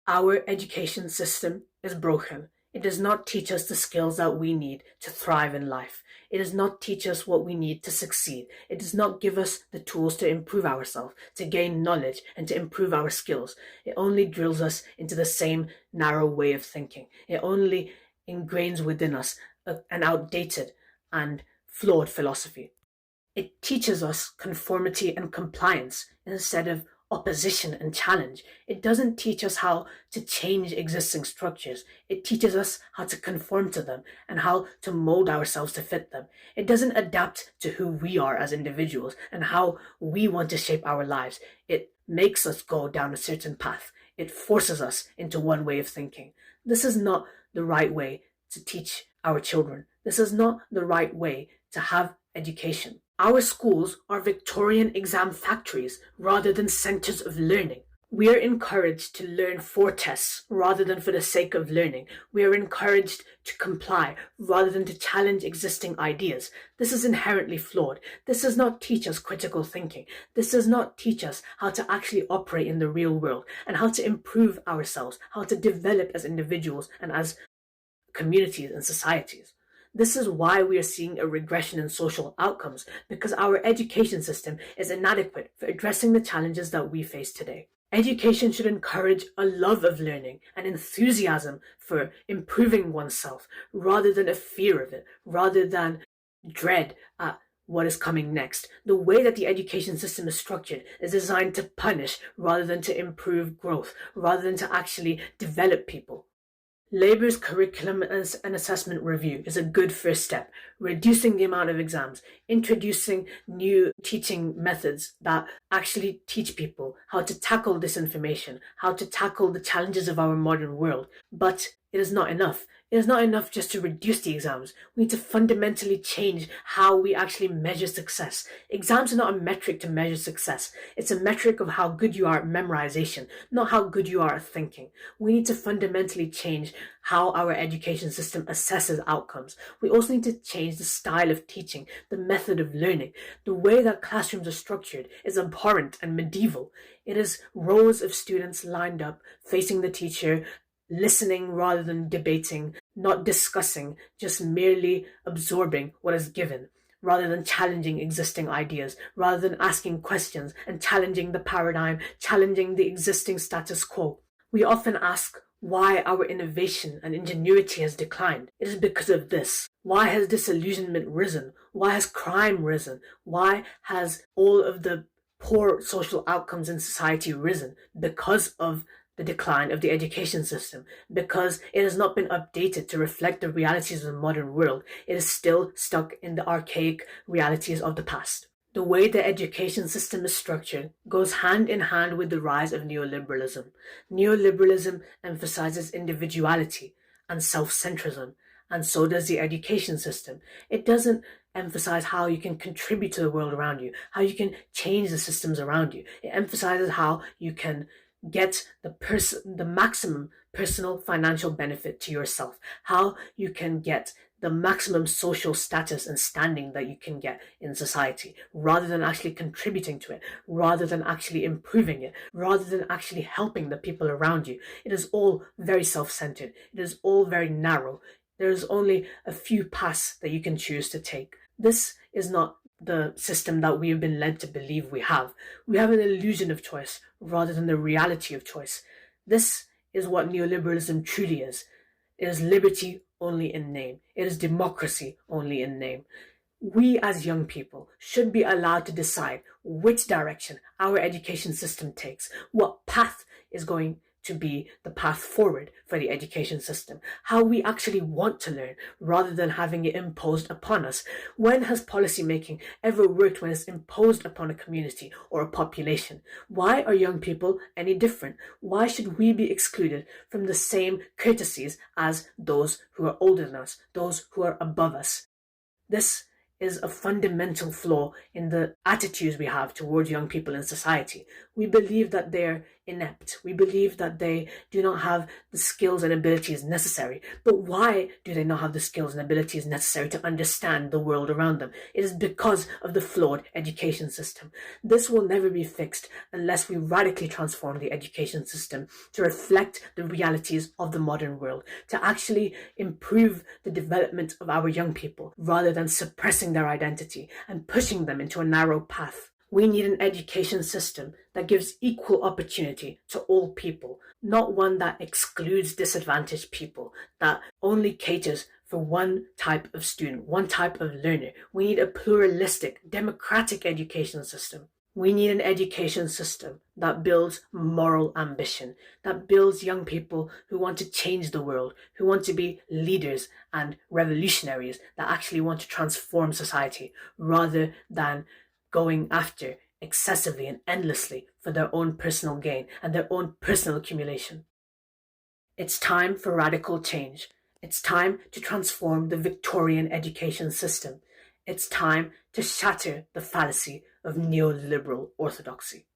Our education system is broken. It does not teach us the skills that we need to thrive in life. It does not teach us what we need to succeed. It does not give us the tools to improve ourselves, to gain knowledge, and to improve our skills. It only drills us into the same narrow way of thinking. It only ingrains within us an outdated and flawed philosophy. It teaches us conformity and compliance instead of opposition and challenge. It doesn't teach us how to change existing structures. It teaches us how to conform to them and how to mold ourselves to fit them. It doesn't adapt to who we are as individuals and how we want to shape our lives. It makes us go down a certain path. It forces us into one way of thinking. This is not the right way to teach our children. This is not the right way to have education. Our schools are Victorian exam factories rather than centers of learning. We are encouraged to learn for tests rather than for the sake of learning. We are encouraged to comply rather than to challenge existing ideas. This is inherently flawed. This does not teach us critical thinking. This does not teach us how to actually operate in the real world and how to improve ourselves, how to develop as individuals and as communities and societies. This is why we are seeing a regression in social outcomes, because our education system is inadequate for addressing the challenges that we face today. Education should encourage a love of learning and enthusiasm for improving oneself, rather than a fear of it, rather than dread at what is coming next. The way that the education system is structured is designed to punish rather than to improve growth, rather than to actually develop people. Labour's curriculum and assessment review is a good first step, reducing the amount of exams, introducing new teaching methods that actually teach people how to tackle disinformation, how to tackle the challenges of our modern world. But it is not enough. It is not enough just to reduce the exams. We need to fundamentally change how we actually measure success. Exams are not a metric to measure success. It's a metric of how good you are at memorization, not how good you are at thinking. We need to fundamentally change how our education system assesses outcomes. We also need to change the style of teaching, the method of learning. The way that classrooms are structured is abhorrent and medieval. It is rows of students lined up, facing the teacher, listening rather than debating, not discussing, just merely absorbing what is given, rather than challenging existing ideas, rather than asking questions and challenging the paradigm, challenging the existing status quo. We often ask why our innovation and ingenuity has declined. It is because of this. Why has disillusionment risen? Why has crime risen? Why has all of the poor social outcomes in society risen? Because of the decline of the education system, because it has not been updated to reflect the realities of the modern world. It is still stuck in the archaic realities of the past. The way the education system is structured goes hand in hand with the rise of neoliberalism. Neoliberalism emphasizes individuality and self-centrism, and so does the education system. It doesn't emphasize how you can contribute to the world around you, how you can change the systems around you. It emphasizes how you can get the maximum personal financial benefit to yourself, how you can get the maximum social status and standing that you can get in society, rather than actually contributing to it, rather than actually improving it, rather than actually helping the people around you. It is all very self-centered. It is all very narrow. There is only a few paths that you can choose to take. This is not the system that we have been led to believe we have. We have an illusion of choice rather than the reality of choice. This is what neoliberalism truly is. It is liberty only in name. It is democracy only in name. We as young people should be allowed to decide which direction our education system takes, what path is going to be the path forward for the education system, how we actually want to learn rather than having it imposed upon us. When has policy making ever worked when it's imposed upon a community or a population? Why are young people any different? Why should we be excluded from the same courtesies as those who are older than us, those who are above us? This is a fundamental flaw in the attitudes we have towards young people in society. We believe that they're inept. We believe that they do not have the skills and abilities necessary. But why do they not have the skills and abilities necessary to understand the world around them? It is because of the flawed education system. This will never be fixed unless we radically transform the education system to reflect the realities of the modern world, to actually improve the development of our young people rather than suppressing their identity and pushing them into a narrow path. We need an education system that gives equal opportunity to all people, not one that excludes disadvantaged people, that only caters for one type of student, one type of learner. We need a pluralistic, democratic education system. We need an education system that builds moral ambition, that builds young people who want to change the world, who want to be leaders and revolutionaries, that actually want to transform society rather than going after excessively and endlessly for their own personal gain and their own personal accumulation. It's time for radical change. It's time to transform the Victorian education system. It's time to shatter the fallacy of neoliberal orthodoxy.